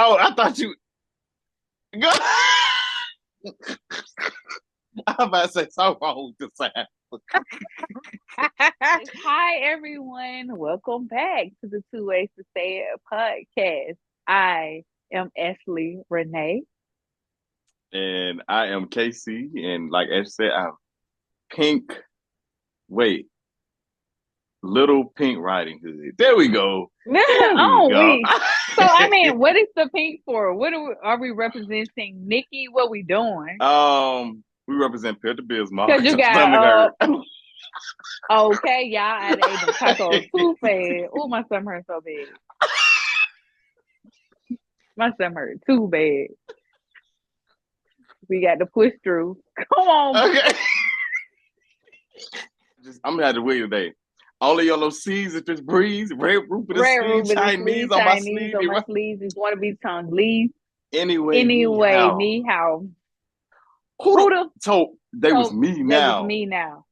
Oh, I thought you. Go. I'm about to say something wrong with the sound. Hi, everyone. Welcome back to the Two Ways to Say It podcast. I am Ashley Renee. And I am Casey, and like Ash said, I'm pink. Wait, little pink riding hood. There we go. There we Oh, go. what is the pink for? Are we representing Nikki? What we doing? We represent Peter Bismarck Because because you your stomach hurt. got, okay, y'all, I ate them tacos too fast. Oh, my stomach hurt so bad. My stomach hurt too bad. We got to push through. Come on. Okay. I'm gonna have to wait today. Only on those C's if it's breeze, red roof of the Red sleeve, ruby the sleeve, Chinese on my Chinese sleeve. on my sleeves. It's want to be tongue leave. Anyway, me Anyway, how? me how? Who Who told they was so me that was now? me now.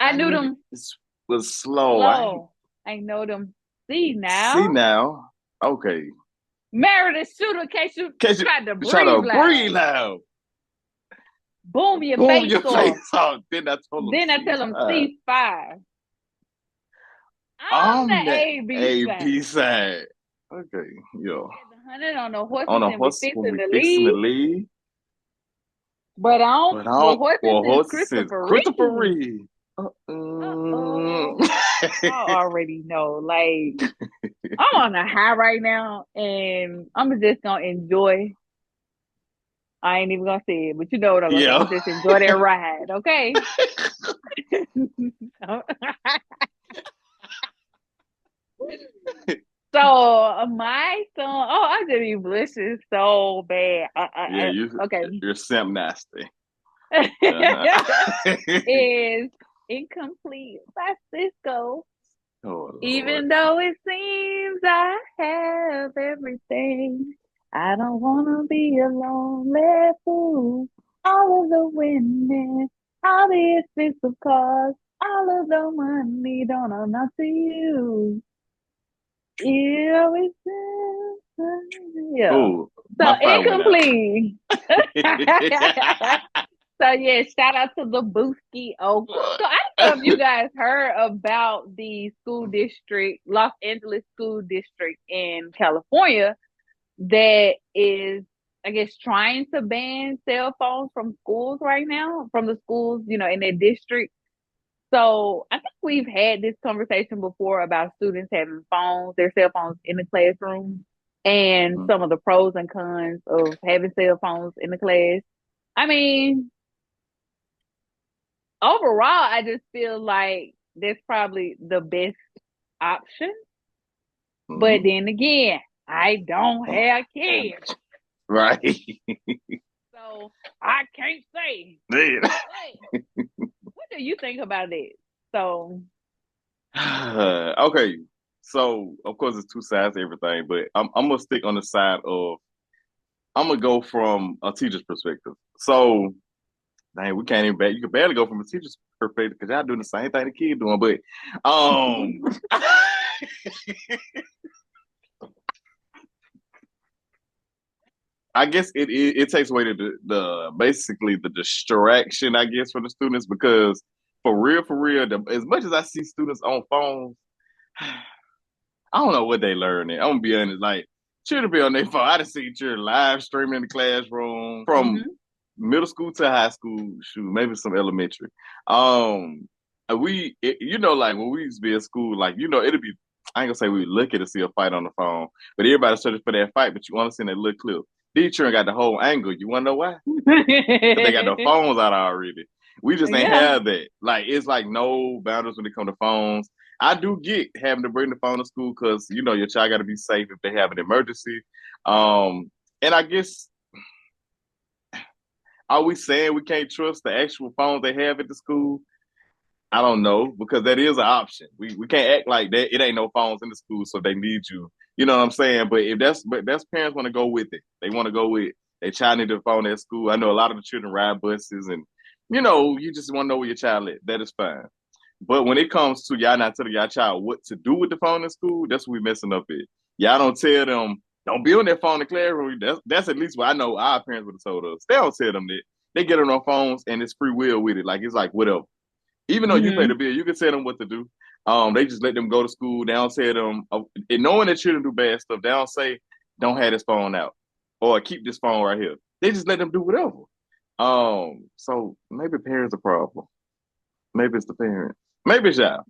I I knew knew them this was slow. I ain't slow. I know them. See see now. now. Okay. Meredith shooter in case you Cause tried to you try to breathe breathe loud. loud. Boom your Boom face your off. face off. Then I told him Then I tell them cease. ceasefire. I'm I'm the the AB AB side. side. Okay, yo. Had the 100 on the On horses a and we horse when fixing we to fixing to leave. leave. But I don't But I for don't horses for is horses is Christopher Christopher Reeve. Reeve. Uh-oh. I already know. Like I'm on a high right now, and I'm just gonna enjoy. I ain't even gonna say it, but you know what I'm gonna say. I'm Yeah. gonna just enjoy that ride, okay? So my song, oh, I just be blushing so bad. Yeah, Okay, you're simp nasty. Uh-huh. is incomplete by Cisco. Oh Lord. Even though it seems I have everything, I don't wanna be a lonely fool. All of the women, all the expensive cars, all of the money don't amount to you. You always yeah. Oh, So my fire went out. incomplete. So yeah, shout out to the Booski O. So I don't know if you guys heard about the school district, Los Angeles School District in California, that is, I guess, trying to ban cell phones from schools right now, from the schools, in their district. So I think we've had this conversation before about students having their cell phones in the classroom, and some of the pros and cons of having cell phones in the class. I mean, overall, I just feel like that's probably the best option. But Mm-hmm. then again, I don't have kids, Right. so I can't say. Man. What do you think about it? So, Okay. So of course it's two sides to everything, but I'm gonna stick on the side of I'm gonna go from a teacher's perspective. So dang, we can't even you can barely go from a teacher's perspective because y'all doing the same thing the kid doing, but um I guess it takes away the basically the distraction, I guess, for the students because for real, as much as I see students on phones, I don't know what they learning. I'm gonna be honest, like children be on their phone. I done seen children live streaming in the classroom from mhm. middle school to high school, shoot, maybe some elementary. Like when we used to be at school, like it'd be. I ain't gonna say we looking to see a fight on the phone, but everybody's searching for that fight. But you want to see that little clip. These children got the whole angle. You want to know why? Because they got the phones out already. We just ain't Yeah. have that. Like it's like no boundaries when it come to phones. I do get having to bring the phone to school because your child got to be safe if they have an emergency. And I guess are we saying we can't trust the actual phones they have at the school? I don't know because that is an option. We can't act like that. It ain't no phones in the school, so they need you. You know what I'm saying? But that's parents want to go with it. They want to go with their child need a phone at school. I know a lot of the children ride buses, and you just want to know where your child at. That is fine. But when it comes to y'all not telling y'all child what to do with the phone in school, that's what we messing up at. Y'all don't tell them. don't be on that phone in the classroom. That's at least what I know our parents would have told us. They don't tell them that. They get on their phones and it's free will with it. Like it's like whatever. Even though you pay Mm-hmm. the bill, you can tell them what to do. They just let them go to school. They don't tell them, and knowing that children do bad stuff, they don't say, don't have this phone out or keep this phone right here. They just let them do whatever. So maybe parents are a problem. Maybe it's the parents. Maybe it's y'all.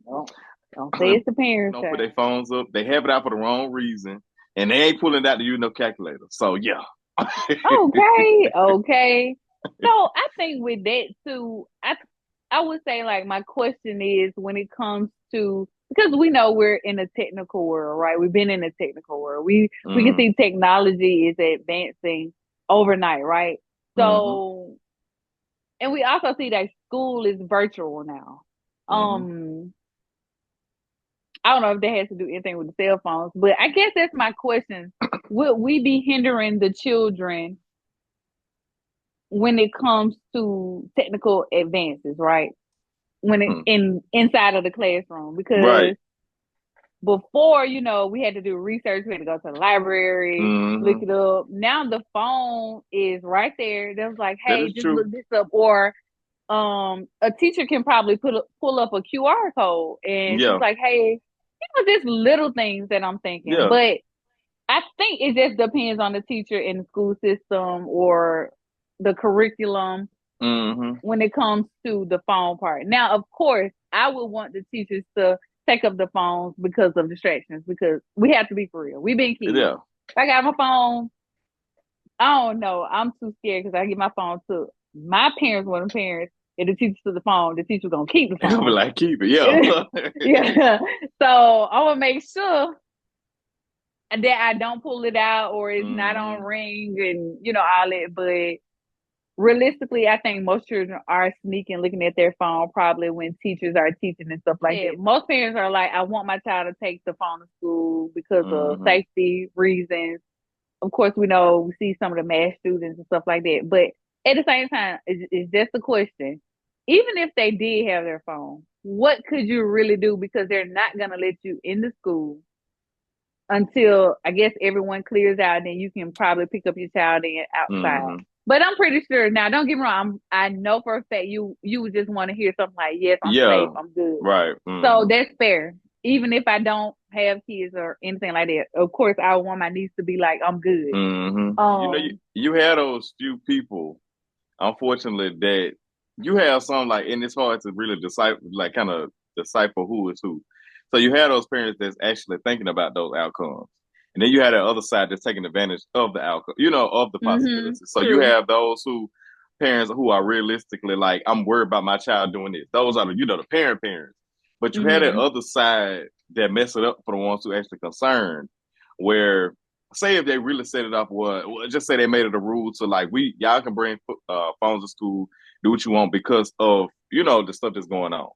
Don't say it's the parents. Don't put their phones up. They have it out for the wrong reason, and they ain't pulling it out to use no calculator. So yeah. Okay. So I think with that too, I would say like my question is when it comes to because we know we're in a technical world, right? We've been in a technical world. We can see technology is advancing overnight, right? So and we also see that school is virtual now. I don't know if that has to do anything with the cell phones, but I guess that's my question. Would we be hindering the children when it comes to technical advances, right? When it inside of the classroom, because before, we had to do research, we had to go to the library, look it up. Now the phone is right there. They're like, hey, just look this up, or a teacher can probably pull up a QR code and just like, hey, just little things that I'm thinking. But I think it just depends on the teacher and the school system or the curriculum when it comes to the phone part. Now, of course, I would want the teachers to take up the phones because of distractions, because we have to be for real. We've been kids. Yeah. If I got my phone, I don't know. I'm too scared because I get my phone too. My parents were the parents. If the teacher took the phone, the teacher gonna keep the phone. Be like, keep it, yeah. Yeah. So I want to make sure that I don't pull it out or it's not on ring and all that. But realistically, I think most children are sneaking, looking at their phone probably when teachers are teaching and stuff like that. Most parents are like, I want my child to take the phone to school because of safety reasons. Of course, we see some of the math students and stuff like that. But at the same time, it's just a question. Even if they did have their phone, what could you really do? Because they're not going to let you in the school until, I guess, everyone clears out. And then you can probably pick up your child outside. But I'm pretty sure, now don't get me wrong, I know for a fact you would just want to hear something like, yes, I'm safe, I'm good. Right. So that's fair. Even if I don't have kids or anything like that, of course, I want my niece to be like, I'm good. You had those few people, unfortunately, that you have some like, and it's hard to really decipher who is who. So you have those parents that's actually thinking about those outcomes. And then you have the other side that's taking advantage of the outcome, of the possibilities. So you have those parents who are realistically like, I'm worried about my child doing this. Those are the parents. But you had that other side that mess it up for the ones who actually concerned, where say if they really set it up, just say they made it a rule to like, y'all can bring phones to school, do what you want because of, the stuff that's going on.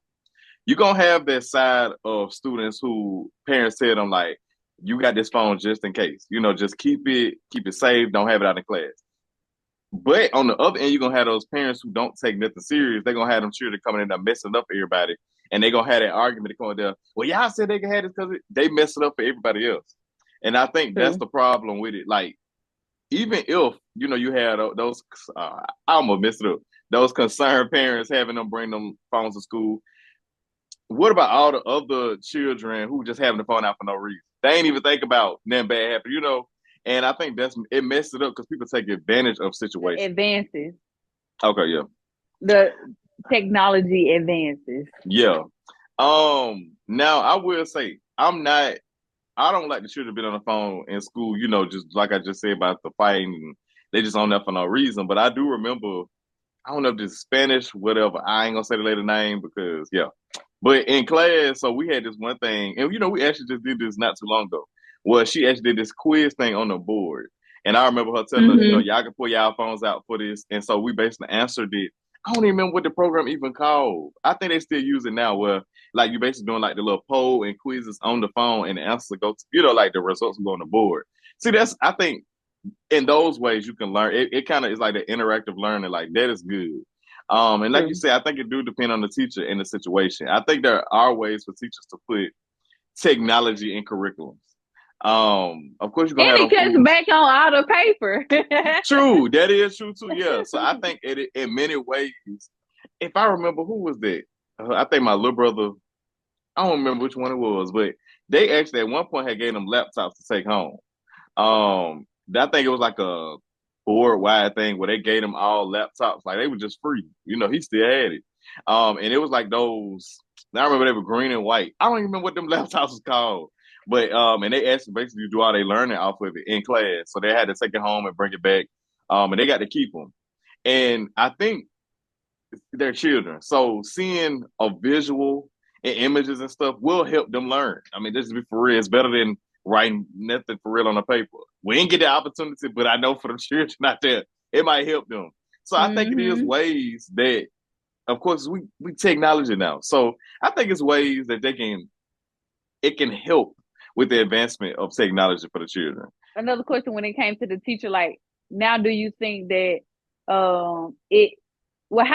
You're going to have that side of students who parents tell them like, you got this phone just in case, just keep it safe. Don't have it out in class. But on the other end, you're going to have those parents who don't take nothing serious. They're going to have them children coming in there messing up for everybody. And they're going to have that argument going there. Well, y'all said they can have this because they mess it up for everybody else. And I think that's the problem with it. Like, even if, you had those, I almost messed it up, those concerned parents having them bring them phones to school. What about all the other children who just having the phone out for no reason? They ain't even think about nothing bad happening, And I think it messed it up because people take advantage of situations. Advances. Okay, yeah. The technology advances. Yeah. Now I will say I don't like the children being on the phone in school, just like I just said about the fighting and they just on there for no reason. But I do remember, I don't know if it's Spanish, whatever. I ain't gonna say the lady name because But in class, so we had this one thing, and we actually just did this not too long ago. Well, she actually did this quiz thing on the board. And I remember her telling us, y'all can pull y'all phones out for this. And so we basically answered it. I don't even remember what the program even called. I think they still use it now where like you basically doing like the little poll and quizzes on the phone and the answers go to, like the results go on the board. See, I think in those ways you can learn. It kind of is like the interactive learning, like that is good. And like you said, I think it do depend on the teacher and the situation. I think there are ways for teachers to put technology in curriculums. Of course, you're gonna And have it them cuts fools. back on all the paper. True, that is true too. Yeah. So I think in many ways, if I remember who was that, I think my little brother. I don't remember which one it was, but they actually at one point had gave them laptops to take home. I think it was like a board wide thing where they gave them all laptops, like they were just free. He still had it. And it was like those. I remember they were green and white. I don't even remember what them laptops was called. But and they asked basically do all they learning off of it in class, so they had to take it home and bring it back. And they got to keep them. And I think they're children, so seeing a visual and images and stuff will help them learn. I mean, this is for real. It's better than writing nothing for real on a paper. We didn't get the opportunity, but I know for the children out there, it might help them. So I think it is ways that, of course, we technology now. So I think it's ways that it can help with the advancement of technology for the children. Another question when it came to the teacher, like now, do you think that how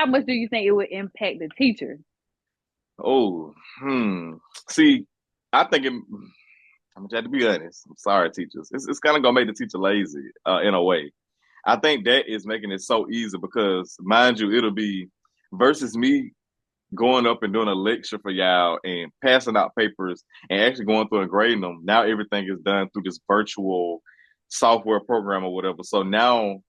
much do you think it would impact the teacher? Oh, see, I think I'm gonna have to be honest. I'm sorry, teachers. It's kind of gonna make the teacher lazy in a way. I think that is making it so easy because, mind you, it'll be versus me going up and doing a lecture for y'all and passing out papers and actually going through and grading them. Now everything is done through this virtual software program or whatever. So now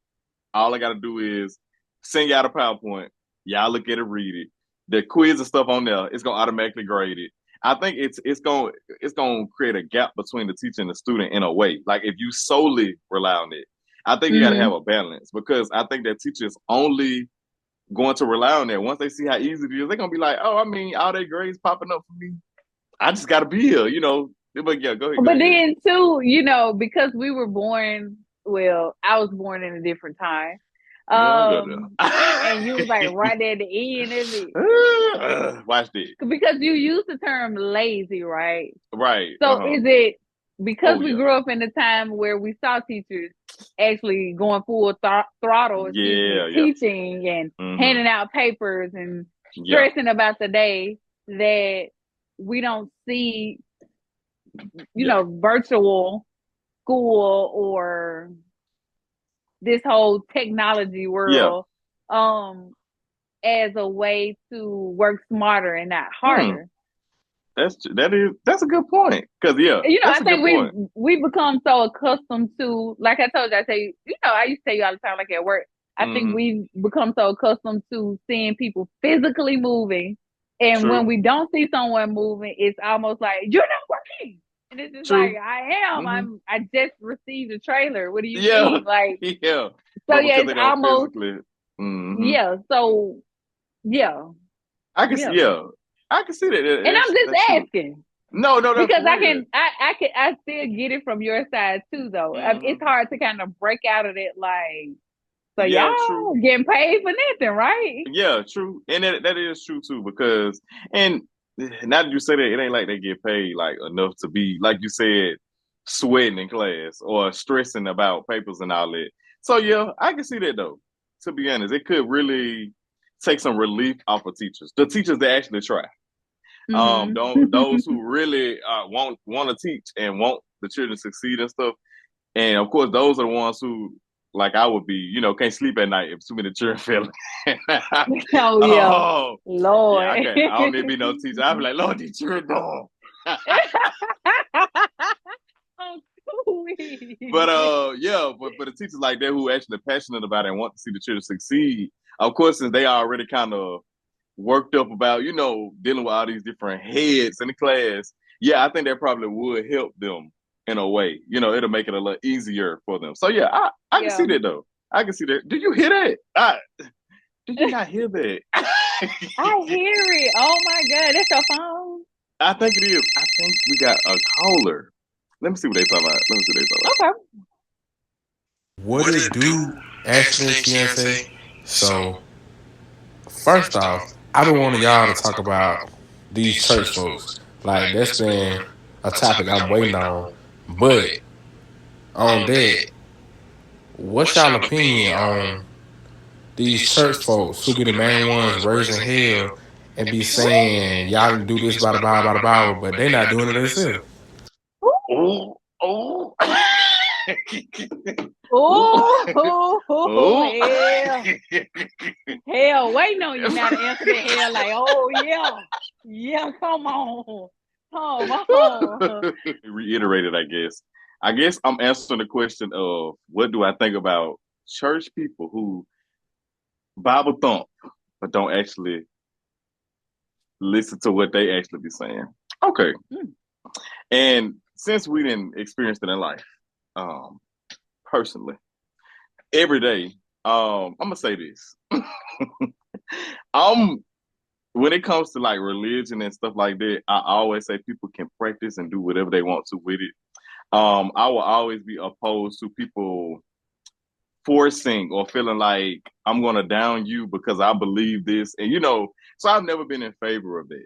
all I got to do is send y'all the PowerPoint. Y'all look at it, read it. The quiz and stuff on there, it's gonna automatically grade it. I think it's gonna create a gap between the teacher and the student in a way. Like if you solely rely on it, I think you got to have a balance because I think that teachers only going to rely on that. Once they see how easy it is, they're gonna be like, "Oh, I mean, all their grades popping up for me. I just got to be here." But yeah, go ahead. But then too, because we were born. Well, I was born in a different time. And you was like right at the end of it. Watch this. Because you used the term lazy, right? Right. So is it because we grew up in a time where we saw teachers actually going full throttle, teaching and handing out papers and stressing about the day, that we don't see, virtual school or this whole technology world as a way to work smarter and not harder. That's a good point. Because I think we become so accustomed to, like I told you, I used to tell you all the time, like at work, I think we become so accustomed to seeing people physically moving, and when we don't see someone moving, it's almost like you're not working. And it's just like, I am. I just received a trailer. What do you mean? Like, So it's almost So I can see. I can see that. And I'm just asking. No, because I still get it from your side too, though. It's hard to kind of break out of it, like. So y'all getting paid for nothing, right? Yeah, true, and that is true too. Because now that you say that, it ain't like they get paid like enough to be, like you said, sweating in class or stressing about papers and all that. So yeah, I can see that though. To be honest, it could really take some relief off of teachers. The teachers that actually try. Those who really want to teach and want the children to succeed and stuff. And of course, those are the ones who, like I would be, can't sleep at night if too many children feel. Lord. Yeah, I don't need to be no teacher. I'll be like, Lord, these children don't. But but the teachers like that who actually passionate about it and want to see the children succeed, of course, since they are already kind of worked up about, dealing with all these different heads in the class, I think that probably would help them in a way. It'll make it a little easier for them. So I can see that though. I can see that. Did you hear that? Did you not hear that? I hear it. Oh my God, that's your phone. I think it is. I think we got a caller. Let me see what they talking about. Okay. What it do, Ashley and Fiance? So, first off, I've been wanting y'all to talk about these church folks. Like, that's been a topic I'm waiting on. But, on that, what's y'all opinion on these church folks who be the main ones raising hell and be saying, y'all can do this by the Bible, but they not doing it themselves? Oh, hell, waiting on you now to answer that. Hell, like, oh yeah, come on. Reiterated, I guess. I guess I'm answering the question of what do I think about church people who Bible thump but don't actually listen to what they actually be saying. Okay. And since we didn't experience it in life, personally, every day, I'm gonna say this. When it comes to like religion and stuff like that, I always say people can practice and do whatever they want to with it. I will always be opposed to people forcing or feeling like I'm gonna down you because I believe this, and so I've never been in favor of that.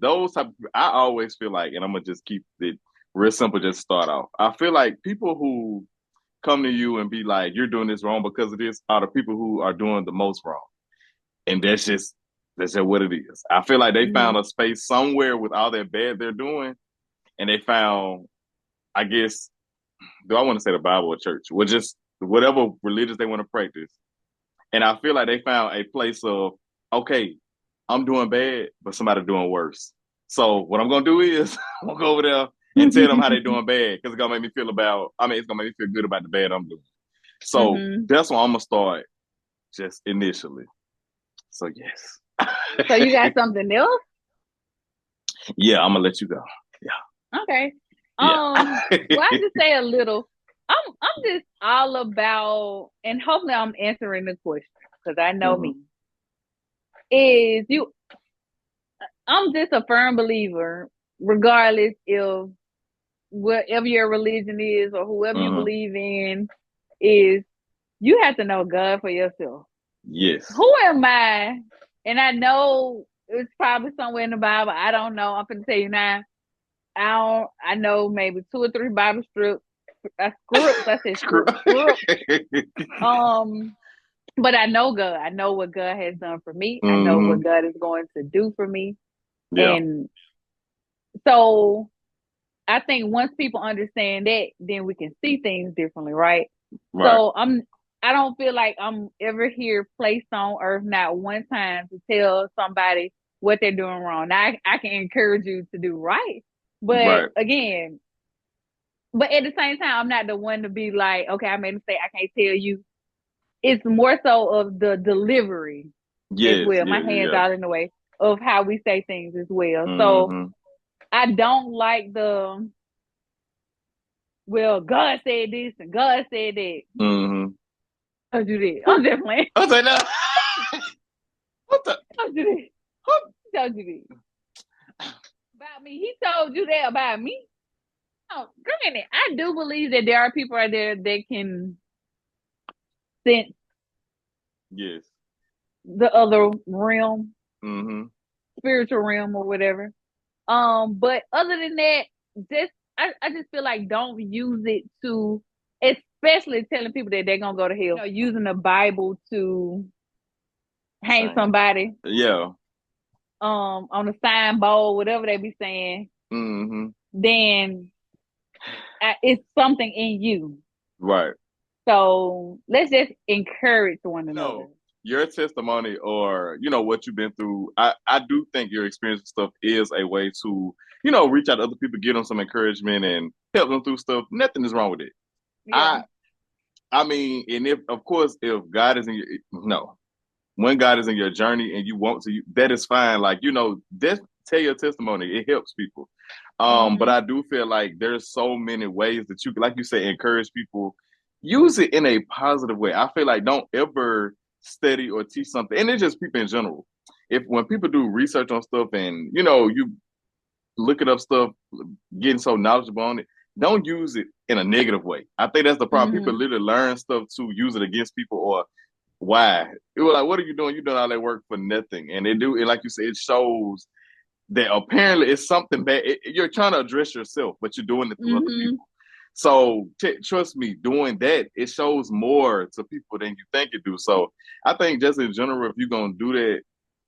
Those type of, I always feel like, and I'm gonna just keep it real simple, just start off. I feel like people who come to you and be like, you're doing this wrong because of this, are the people who are doing the most wrong. And that's just what it is. I feel like they found a space somewhere with all that bad they're doing, and they found, I guess, do I want to say the Bible or church? Well, just whatever religious they want to practice. And I feel like they found a place of, okay, I'm doing bad, but somebody doing worse. So what I'm gonna do is I'm gonna go over there and tell them how they're doing bad, because it's gonna make me feel it's gonna make me feel good about the bad I'm doing. So that's why I'm gonna start just initially. So yes. So you got something else? Yeah, I'm gonna let you go. Yeah. Okay. Well, I just say a little. I'm just all about, and hopefully I'm answering the question because I know me. I'm just a firm believer, regardless of whatever your religion is or whoever you believe in, is you have to know God for yourself. Yes. Who am I? And I know it's probably somewhere in the Bible. I don't know. I'm going to tell you now. I know maybe 2 or 3 Bible scripts. I said scripts. But I know God. I know what God has done for me. I know what God is going to do for me. Yeah. And so I think once people understand that, then we can see things differently, right? So I don't feel like I'm ever here placed on earth not one time to tell somebody what they're doing wrong. Now I can encourage you to do right. But again, but at the same time, I'm not the one to be like, okay, I made a mistake, I can't tell you. It's more so of the delivery as well. My hands out in the way of how we say things as well. So I don't like the, well, God said this and God said that. I'll do that. I'm definitely. I was like, no. What the? I'll do that. He told you that. About me. He told you that about me. Oh, granted, I do believe that there are people out there that can sense the other realm, spiritual realm or whatever. But other than that, I just feel like don't use it to, especially telling people that they're gonna go to hell. Using the Bible to hang somebody. Yeah. On the signboard, whatever they be saying. Then it's something in you. Right. So let's just encourage one another. Your testimony or, what you've been through, I do think your experience and stuff is a way to, reach out to other people, give them some encouragement and help them through stuff. Nothing is wrong with it. Yeah. I mean, and if God is in your, when God is in your journey and you want to, that is fine. Like, just tell your testimony. It helps people. But I do feel like there's so many ways that you, like you say, encourage people. Use it in a positive way. I feel like don't ever study or teach something. And it's just people in general. When people do research on stuff and, you looking up stuff, getting so knowledgeable on it, don't use it in a negative way. I think that's the problem. People literally learn stuff to use it against people or why. It was like, what are you doing? You're doing all that work for nothing. And and like you said, it shows that apparently it's something bad. You're trying to address yourself, but you're doing it to other people. So trust me, doing that, it shows more to people than you think it do. So I think just in general, if you're going to do that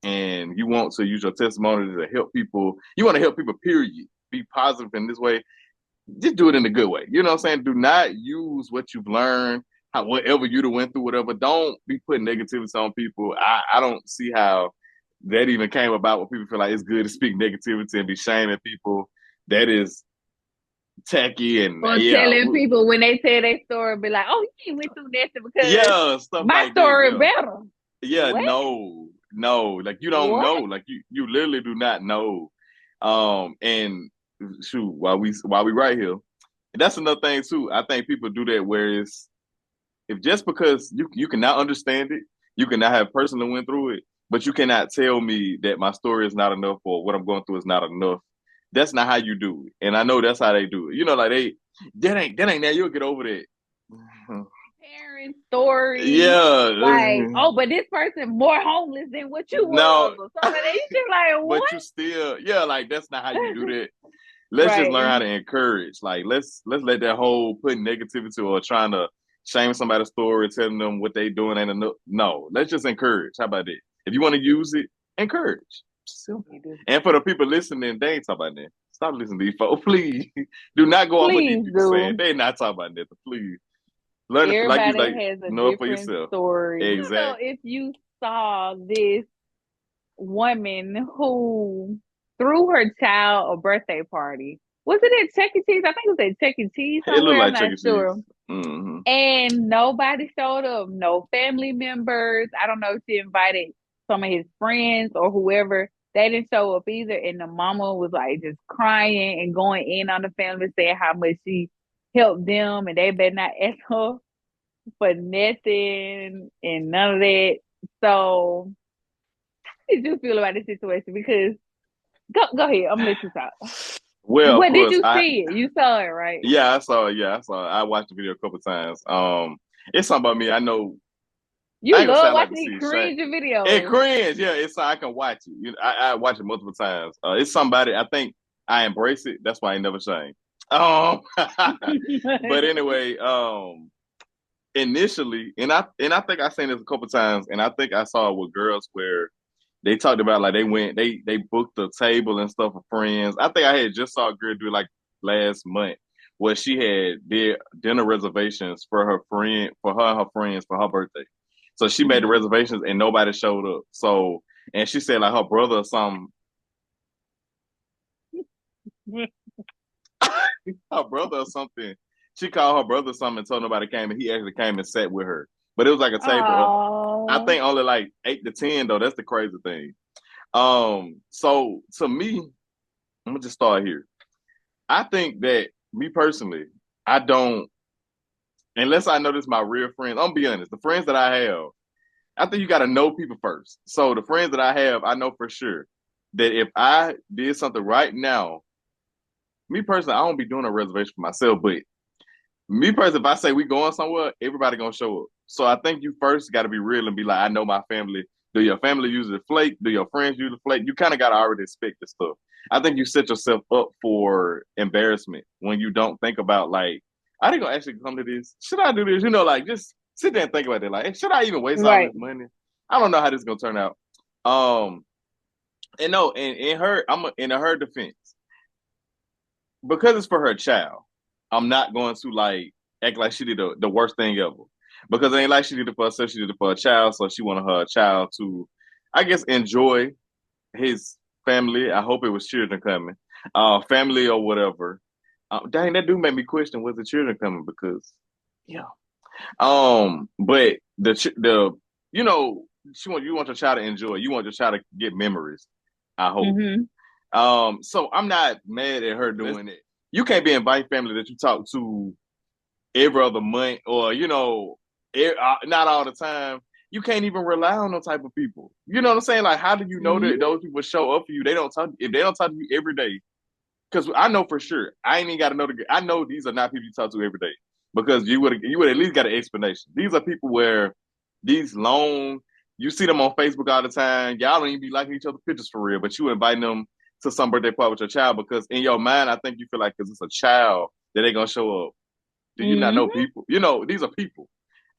and you want to use your testimony to help people, you want to help people, period, be positive in this way, just do it in a good way. You know what I'm saying? Do not use use what you've learned, whatever you went through, whatever. Don't be putting negativity on people. I don't see how that even came about where people feel like it's good to speak negativity and be shaming people. That is tacky and or telling people when they tell their story, be like, "Oh, you went through nothing because stuff my like story that, better." Yeah, What? no, like you don't know, like you literally do not know. And shoot, while we right here, and that's another thing too. I think people do that where it's if just because you cannot understand it, you cannot have personally went through it, but you cannot tell me that my story is not enough or what I'm going through is not enough. That's not how you do it, and I know that's how they do it. You know, like that ain't now. You'll get over that. Parent story. Yeah. Like, oh, but this person more homeless than what you No. was. Or something like that. You just like, what? But you still, like that's not how you do that. Let's just learn how to encourage. Like let's let that whole putting negativity or trying to shame somebody's story, telling them what they doing ain't enough. No, let's just encourage. How about that? If you want to use it, encourage. Simple. And for the people listening, they ain't talking about that. Stop listening to these folks. Please do not go off what these people saying. They not talking about that. Please. Learn Everybody has a different story. Exactly. I don't know if you saw this woman who threw her child a birthday party. Was it at Chuck E. Cheese? I think it was at Chuck E. Cheese somewhere. It looked like I'm not sure. Mm-hmm. And nobody showed up. No family members. I don't know if she invited some of his friends or whoever. They didn't show up either. And the mama was like just crying and going in on the family, saying how much she helped them and they better not ask her for nothing and none of that. So how did you feel about this situation? Because go ahead, I'm gonna let you talk. Well, what did you see it? You saw it, right? Yeah, I saw it. I watched the video a couple of times. It's something about me. I know you love watching these cringe videos. It cringe, yeah. It's I can watch it. I watch it multiple times. It's somebody. I think I embrace it. That's why I ain't never shame. But anyway, initially, and I think I seen this a couple times, and I think I saw it with girls where they talked about like they booked a table and stuff for friends. I think I had just saw a girl do it like last month where she had did dinner reservations for her friend, for her and her friends for her birthday. So she made the reservations and nobody showed up. So and she said like her brother or something. Her brother or something. She called her brother something and told nobody came, and he actually came and sat with her. But it was like a table of, I think only like 8 to 10 though. That's the crazy thing. So to me, I'm gonna just start here. I think that me personally, I don't, unless I know this my real friends. I'm gonna be honest. The friends that I have, I think you got to know people first. So the friends that I have, I know for sure that if I did something right now, me personally, I don't be doing a reservation for myself, but me personally, if I say we going somewhere, everybody gonna show up. So I think you first got to be real and be like, I know my family. Do your family use the flake? Do your friends use the flake? You kind of got to already expect this stuff. I think you set yourself up for embarrassment when you don't think about like, are they gonna actually come to this? Should I do this? You know, like just sit there and think about it. Like, should I even waste all this money? I don't know how this is gonna turn out. And no, in her defense, because it's for her child, I'm not going to like act like she did the worst thing ever. Because it ain't like she did it for herself, she did it for a child, so she wanted her child to, I guess, enjoy his family. I hope it was children coming, family or whatever. Dang, that do make me question: was the children coming? Because, yeah. But the you know, you want your child to enjoy. You want your child to get memories. I hope. So I'm not mad at her doing it. You can't be inviting family that you talk to every other month, or not all the time. You can't even rely on those type of people. You know what I'm saying? Like, how do you know that those people show up for you? They don't talk if they don't talk to you every day. Because I know for sure, I ain't even got to know I know these are not people you talk to every day. Because you would at least got an explanation. These are people where these long, you see them on Facebook all the time. Y'all don't even be liking each other's pictures for real, but you invite them to some birthday party with your child because in your mind, I think you feel like because it's a child that they're gonna show up. Do you not know people? You know, these are people.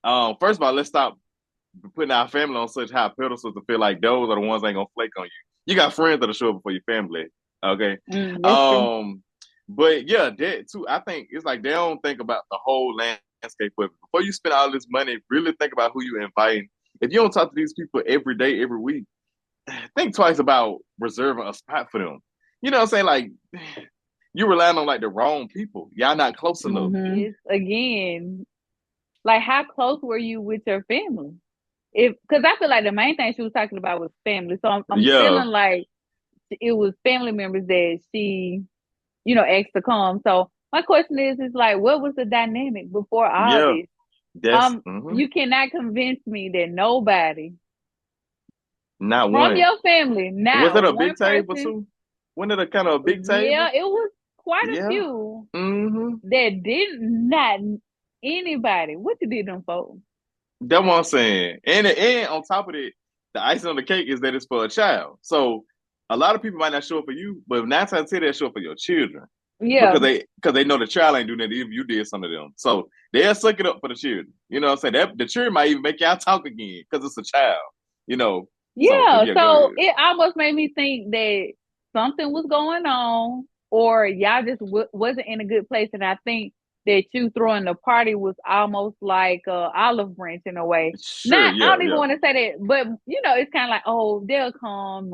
First of all, let's stop putting our family on such high pedestals to feel like those are the ones that ain't gonna flake on you. You got friends that'll show up for your family. Okay. But yeah, that too. I think it's like they don't think about the whole landscape of it. Before you spend all this money, really think about who you're inviting. If you don't talk to these people every day, every week, think twice about reserving a spot for them. You know what I'm saying? Like, you relying on like the wrong people. Y'all not close enough. It's again, like how close were you with your family? Because I feel like the main thing she was talking about was family. So I'm feeling like it was family members that she, asked to come. So my question is like, what was the dynamic before all this? You cannot convince me that nobody, not from one, your family, now was it a big table too? Wasn't it a kind of a big table? Yeah, it was quite a few that did not anybody. What you did them for? That's what I'm saying. And on top of it, the icing on the cake is that it's for a child. So a lot of people might not show up for you, but 9 times out of 10 they show up for your children. Yeah. Because they know the child ain't doing that if you did something to them. So they'll suck it up for the children. You know what I'm saying? The children might even make y'all talk again because it's a child. Yeah, so it almost made me think that something was going on, or y'all just wasn't in a good place. And I think that you throwing the party was almost like olive branch in a way. Sure, I don't even want to say that, but it's kind of like, oh, they'll come.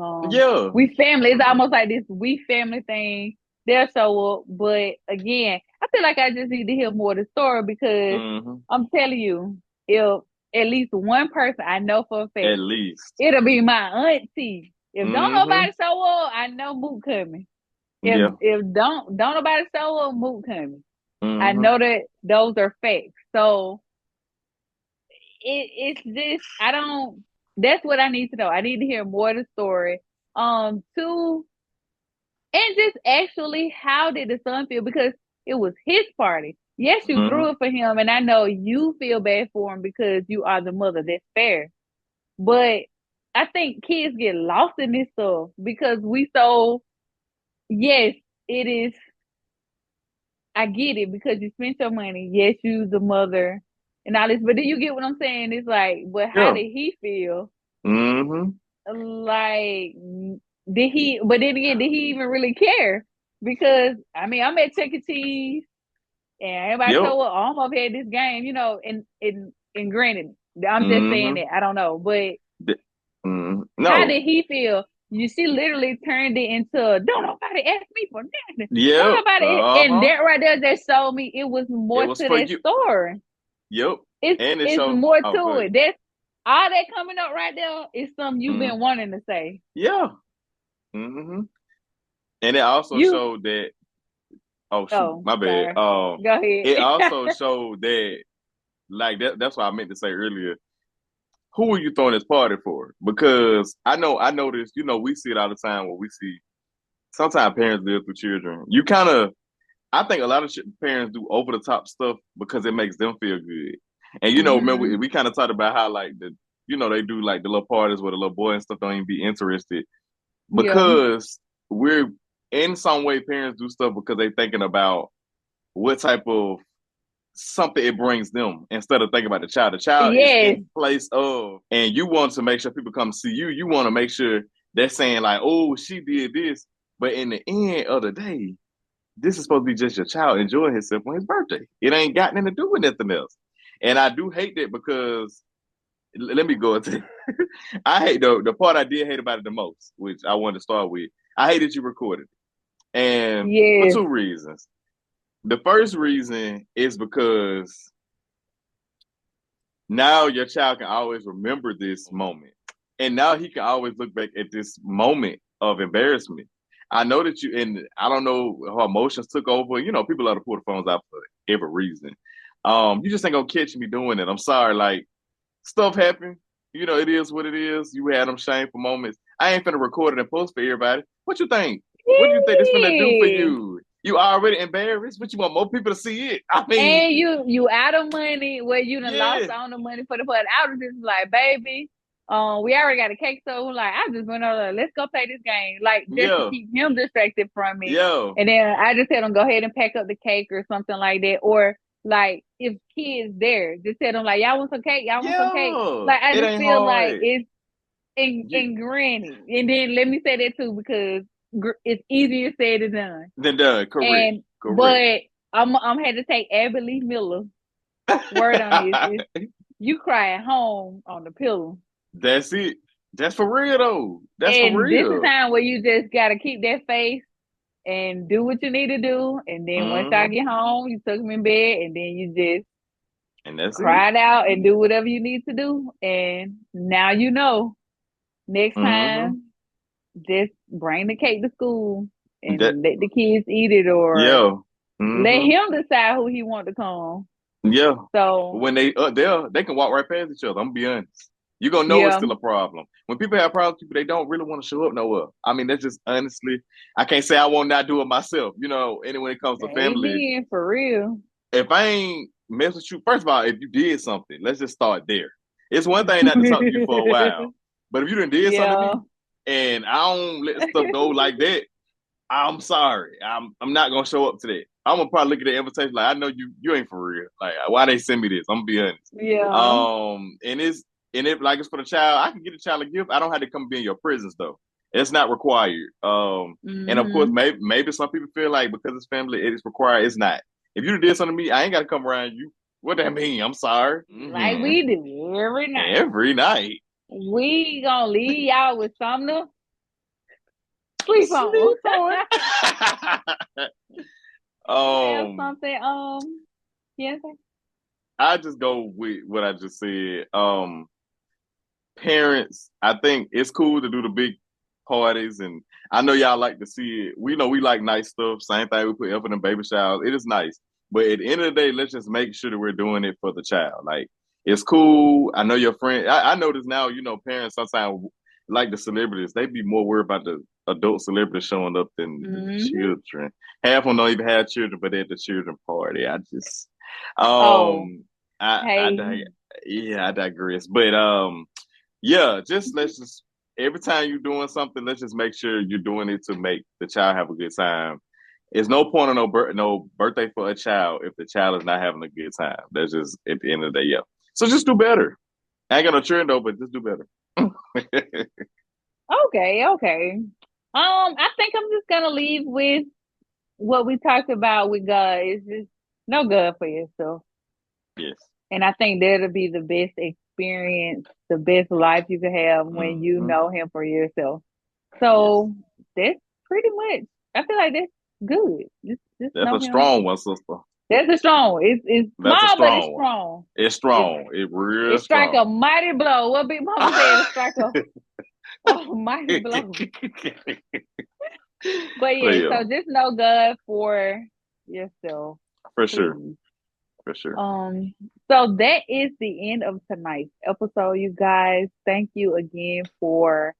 We family. It's almost like this we family thing. They'll show up, but again, I feel like I just need to hear more of the story because I'm telling you, if at least one person I know for a fact, at least it'll be my auntie. If don't nobody show up, I know Mook coming. If don't nobody show up, Mook coming. I know that those are facts. So it's just that's what I need to know. I need to hear more of the story. Two, and just actually how did the son feel? Because it was his party. Yes, you threw it for him, and I know you feel bad for him because you are the mother. That's fair. But I think kids get lost in this stuff because yes, it is. I get it because you spent your money. Yes, you the mother and all this, but then you get what I'm saying? It's like, but how did he feel? Like, did he? But then again, did he even really care? Because I'm at Chuck E. Cheese, and everybody told I almost had this game, and granted, I'm just saying that I don't know, but no. How did he feel? She literally turned it into don't nobody ask me for nothing. Yeah. And that right there that showed me it was more to that story. Yep. It's more to it. That's all that coming up right there is something you've been wanting to say. Yeah. And it also showed that my bad. Go ahead. It also showed that like that's what I meant to say earlier. Who are you throwing this party for? Because I noticed, we see it all the time where we see sometimes parents live through children. I think a lot of parents do over the top stuff because it makes them feel good. And remember we kind of talked about how like they do like the little parties where the little boy and stuff don't even be interested because we're in some way parents do stuff because they're thinking about what type of something it brings them instead of thinking about the child. The child is in place of, and you want to make sure people come see you. You want to make sure they're saying like, oh, she did this. But in the end of the day, this is supposed to be just your child enjoying himself on his birthday. It ain't got nothing to do with nothing else. And I do hate that because, let me go into I hate the part I did hate about it the most, which I wanted to start with. I hate that you recorded it. And for 2 reasons. The first reason is because now your child can always remember this moment. And now he can always look back at this moment of embarrassment. I know that and I don't know how emotions took over. People love to pull the phones out for every reason. You just ain't gonna catch me doing it. I'm sorry. Like, stuff happened. It is what it is. You had them shameful moments. I ain't finna record it and post for everybody. What you think? What do you think it's finna do for you? You already embarrassed, but you want more people to see it. I mean, and you out of money where you done lost all the money for the out of this. Like, baby, we already got a cake, so like I just went over. Let's go play this game, like just to keep him distracted from me. And then I just tell him go ahead and pack up the cake or something like that, or like if kids there, just tell them like y'all want some cake, y'all want some cake. Like I just feel like it's ingrained. And then let me say that too because it's easier said than done. Correct. But I'm had to take Abby Lee Miller Word on this is you cry at home on the pillow. That's it. That's for real though. That's for And this is real. time where you just gotta keep that face and do what you need to do. And then once I get home, you tuck him in bed, and then you just cry it out and do whatever you need to do. And now you know. Next time, just bring the cake to school and let the kids eat it, or let him decide who he want to come. Yeah. So when they they can walk right past each other. I'm gonna be honest. You're gonna know it's still a problem. When people have problems, people they don't really want to show up nowhere. I mean, that's just honestly, I can't say I won't not do it myself. You know, and when it comes to family, for real. If I ain't mess with you, first of all, if you did something, let's just start there. It's one thing not to talk to you for a while, but if you done did something to me and I don't let stuff go like that, I'm sorry. I'm not gonna show up to that. I'm gonna probably look at the invitation like I know you ain't for real. Like why they send me this? I'm gonna be honest. Yeah. And if like it's for the child, I can get a child a gift. I don't have to come be in your presence though. It's not required. And of course, maybe some people feel like because it's family, it is required. It's not. If you did something to me, I ain't got to come around you. What that mean? I'm sorry. Like we do every night. Every night. We gonna leave y'all with something to sleep on. Something. Yes. I just go with what I just said. Parents, I think it's cool to do the big parties, and I know y'all like to see it. We know we like nice stuff. Same thing we put effort in baby showers. It is nice, but at the end of the day, let's just make sure that we're doing it for the child. Like it's cool. I know your friend. I notice now. You know, parents sometimes like the celebrities. They be more worried about the adult celebrities showing up than the children. Half of them don't even have children, but they're at the children party. I just, I digress. But let's just every time you're doing something, let's just make sure you're doing it to make the child have a good time. There's no point on no birthday for a child if the child is not having a good time. That's just at the end of the day, yeah. So just do better. I ain't got no trend though, but just do better. Okay. I think I'm just gonna leave with what we talked about with God. It's just know God for yourself. Yes. And I think that'll be the best experience, the best life you can have when you know Him for yourself. So that's pretty much. I feel like that's good. Just that's a strong one, sister. That's a strong. It's small, but it's strong. It's strong. It really it strike a mighty blow. What Big Mama said, strike a mighty blow. But so just know God for yourself. For sure. For sure. So that is the end of tonight's episode, you guys. Thank you again for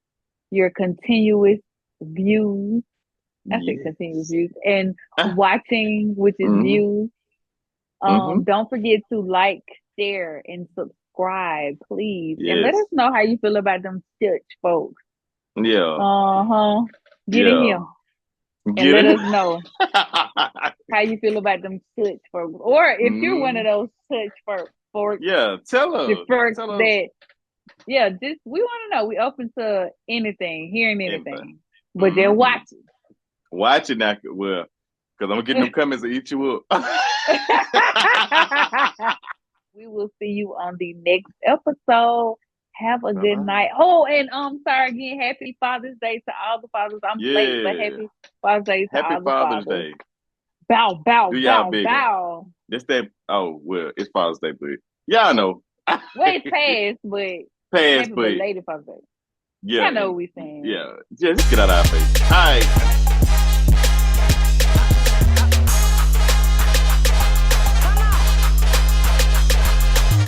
your continuous views. I think continuous views and watching, which is views. Don't forget to like, share, and subscribe, please. Yes. And let us know how you feel about them church folks. Yeah. Get in here. And let us know how you feel about them church folks. Or if you're one of those church folks. Tell us. That, just we want to know. We open to anything, hearing anything. But they're watching. Watch it now, well, because I'm going to get them comments to eat you up. We will see you on the next episode. Have a good night. Oh, and sorry again. Happy Father's Day to all the fathers. I'm late, but happy Father's Day to all the fathers. Happy Father's Day. Bow, bow. This that. Oh well, it's Father's Day, but y'all know. Well, it's past, but happy belated Father's Day. Yeah, I know what we're saying. Yeah, just get out of our face. All right.